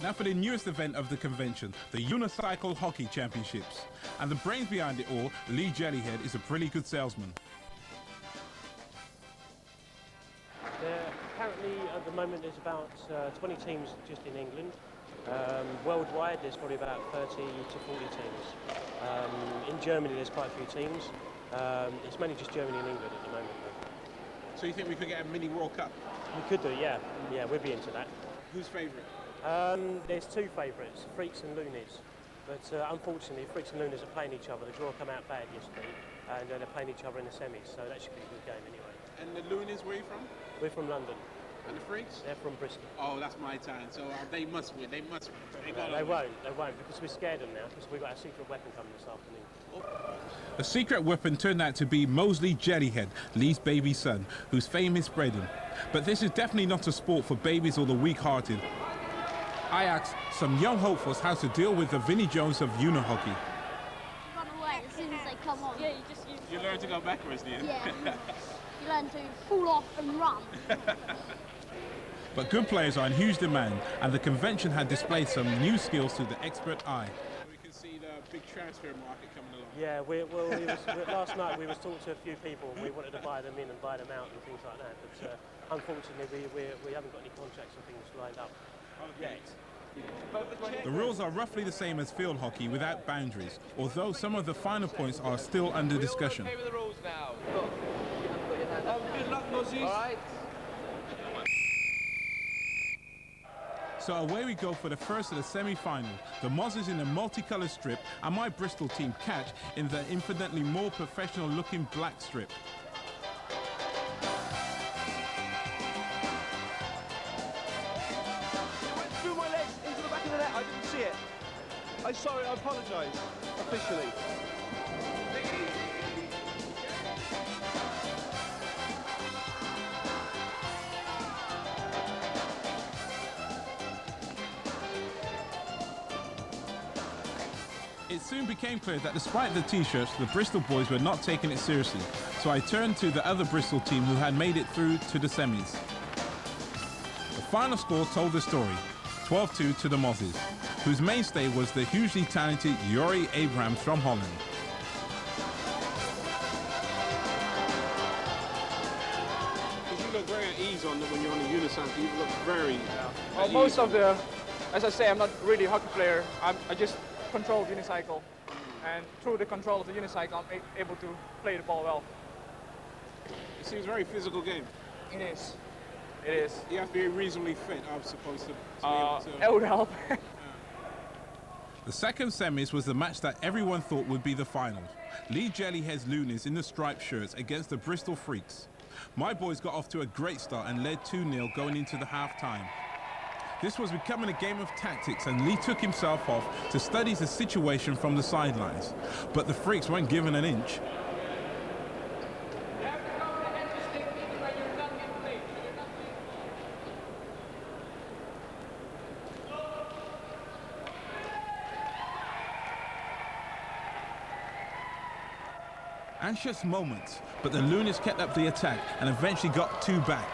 Now for the newest event of the convention, the Unicycle Hockey Championships. And the brains behind it all, Lee Jellyhead, is a pretty good salesman. Currently, at the moment, there's about 20 teams just in England. Worldwide, there's probably about 30 to 40 teams. In Germany, there's quite a few teams. It's mainly just Germany and England at the moment, though. So you think we could get a mini World Cup? We could do, yeah. Yeah, we'd be into that. Who's favourite? There's two favourites, Freaks and Lunis. But unfortunately, Freaks and Lunis are playing each other. The draw came out bad yesterday, and they're playing each other in the semis, so that should be a good game anyway. And the Lunis, where are you from? We're from London. And the Freaks? They're from Bristol. Oh, that's my town, so they must win, they must win. They won't, because we're scared of them now, because we've got a secret weapon coming this afternoon. The secret weapon turned out to be Mosley Jellyhead, Lee's baby son, whose fame is spreading. But this is definitely not a sport for babies or the weak-hearted. I asked some young hopefuls how to deal with the Vinnie Jones of unihockey. Run away as soon as they come on. Yeah, You learn to go backwards, do you? Yeah. You learn to fall off and run. But good players are in huge demand, and the convention had displayed some new skills to the expert eye. We can see the big transfer market coming along. Yeah, last night we was talking to a few people, and we wanted to buy them in and buy them out and things like that. But unfortunately, we haven't got any contracts or things lined up yet. The rules are roughly the same as field hockey without boundaries, although some of the finer points are still under discussion. Okay with the rules now. Good luck, Mozzies. All right. So away we go for the first of the semi-final. The Mozzies in the multicolored strip and my Bristol team Catch in the infinitely more professional looking black strip. It went through my legs into the back of the net. I didn't see it. I'm sorry, I apologise. Officially. It soon became clear that despite the t-shirts, the Bristol boys were not taking it seriously. So I turned to the other Bristol team who had made it through to the semis. The final score told the story, 12-2 to the Mozzies, whose mainstay was the hugely talented Yuri Abrahams from Holland. You look very at ease on when you're on the unicycle. You look very Well, most of the, as I say, I'm not really a hockey player. I just control unicycle, and through the control of the unicycle, I'm able to play the ball well. It seems a very physical game. It is. It is. You have to be reasonably fit, I'm supposed to be able to. That would help. The second semis was the match that everyone thought would be the final. Lee Jellyhead's Lunis in the striped shirts against the Bristol Freaks. My boys got off to a great start and led 2-0 going into the half-time. This was becoming a game of tactics, and Lee took himself off to study the situation from the sidelines. But the Freaks weren't given an inch. Anxious moments, but the Lunis kept up the attack and eventually got two back.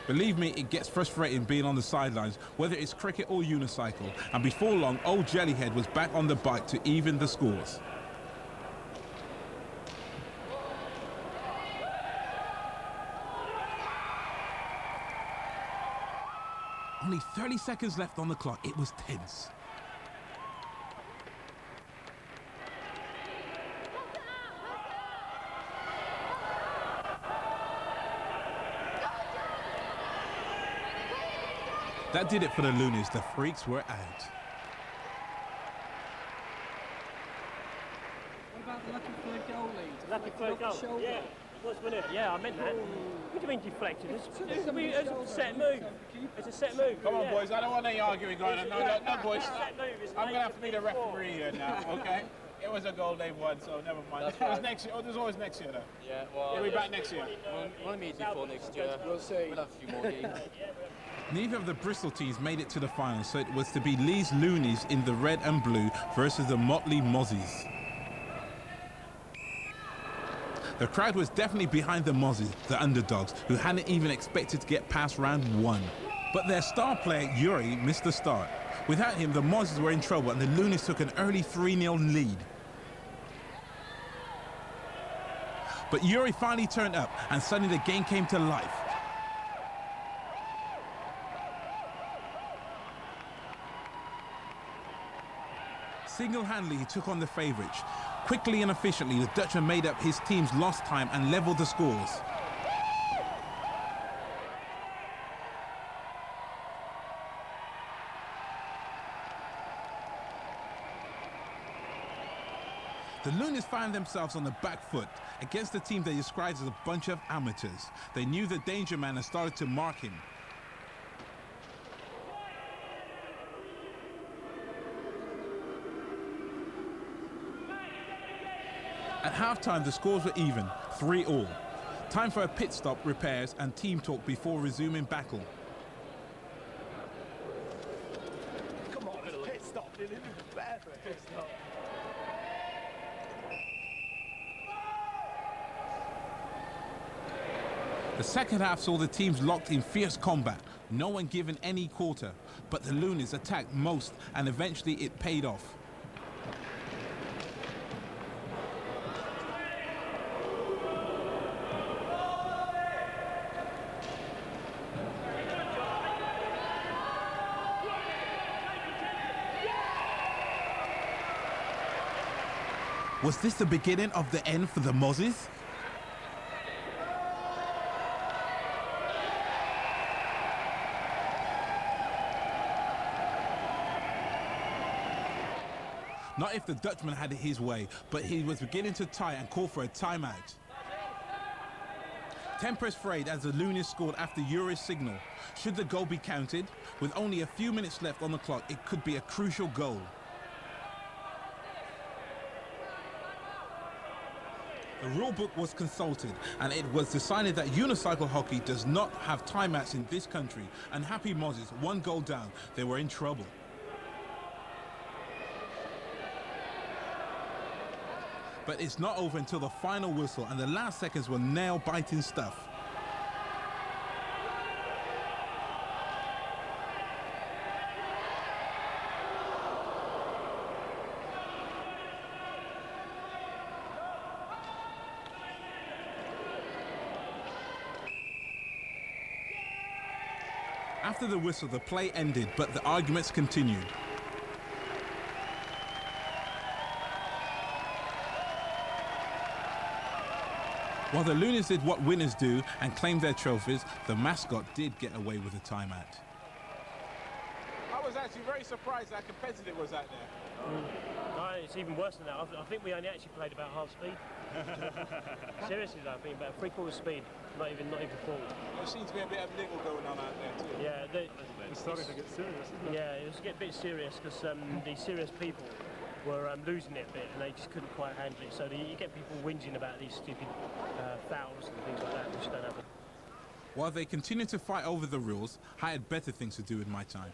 Believe me, it gets frustrating being on the sidelines, whether it's cricket or unicycle, and before long, old Jellyhead was back on the bike to even the scores. Only 30 seconds left on the clock. It was tense. That did it for the Lunis. The Freaks were out. What about the lucky third goal lead? Lucky third goal? Yeah, it was, wasn't it? Yeah, I meant that. What do you mean deflected? It's a set move. It's a set move. Come on, boys. I don't want any arguing going on. No, boys. I'm going to have to be the referee here now, okay? It was a goal they won, so never mind. It was next year. Oh, there's always next year, though. Yeah, well, we'll be back next year. We'll meet before next year. We'll see. We'll have a few more games. Neither of the Bristol teams made it to the final, so it was to be Lee's Lunis in the red and blue versus the motley Mozzies. The crowd was definitely behind the Mozzies, the underdogs, who hadn't even expected to get past round 1. But their star player, Yuri, missed the start. Without him, the Mozzies were in trouble and the Lunis took an early 3-0 lead. But Yuri finally turned up and suddenly the game came to life. Single-handedly, he took on the favourites. Quickly and efficiently, the Dutchman made up his team's lost time and levelled the scores. The Lunis found themselves on the back foot against a team they described as a bunch of amateurs. They knew the danger man and started to mark him. At half-time, the scores were even, 3-3. Time for a pit stop, repairs and team talk before resuming battle. Come on, pit stop. It isn't bad for a pit stop. The second half saw the teams locked in fierce combat, no one given any quarter, but the Lunis attacked most and eventually it paid off. Was this the beginning of the end for the Mozzies? Not if the Dutchman had it his way, but he was beginning to tie and call for a timeout. Tempers frayed as the Lunis scored after Yuri's signal. Should the goal be counted? With only a few minutes left on the clock, it could be a crucial goal. The rule book was consulted and it was decided that unicycle hockey does not have timeouts in this country, and happy Mozzies, 1 goal down, they were in trouble. But it's not over until the final whistle and the last seconds were nail-biting stuff. After the whistle, the play ended, but the arguments continued. While the Lunis did what winners do and claimed their trophies, the mascot did get away with a timeout. I was actually very surprised how competitive it was out there. No, it's even worse than that. I think we only actually played about half speed. Seriously though, I think about 3/4 speed, not even full. There seems to be a bit of niggle going on out there too. Yeah, It's starting to get serious, isn't it? yeah, it was getting a bit serious because the serious people were losing it a bit and they just couldn't quite handle it. So you get people whinging about these stupid fouls and things like that, which don't happen. While they continued to fight over the rules, I had better things to do with my time.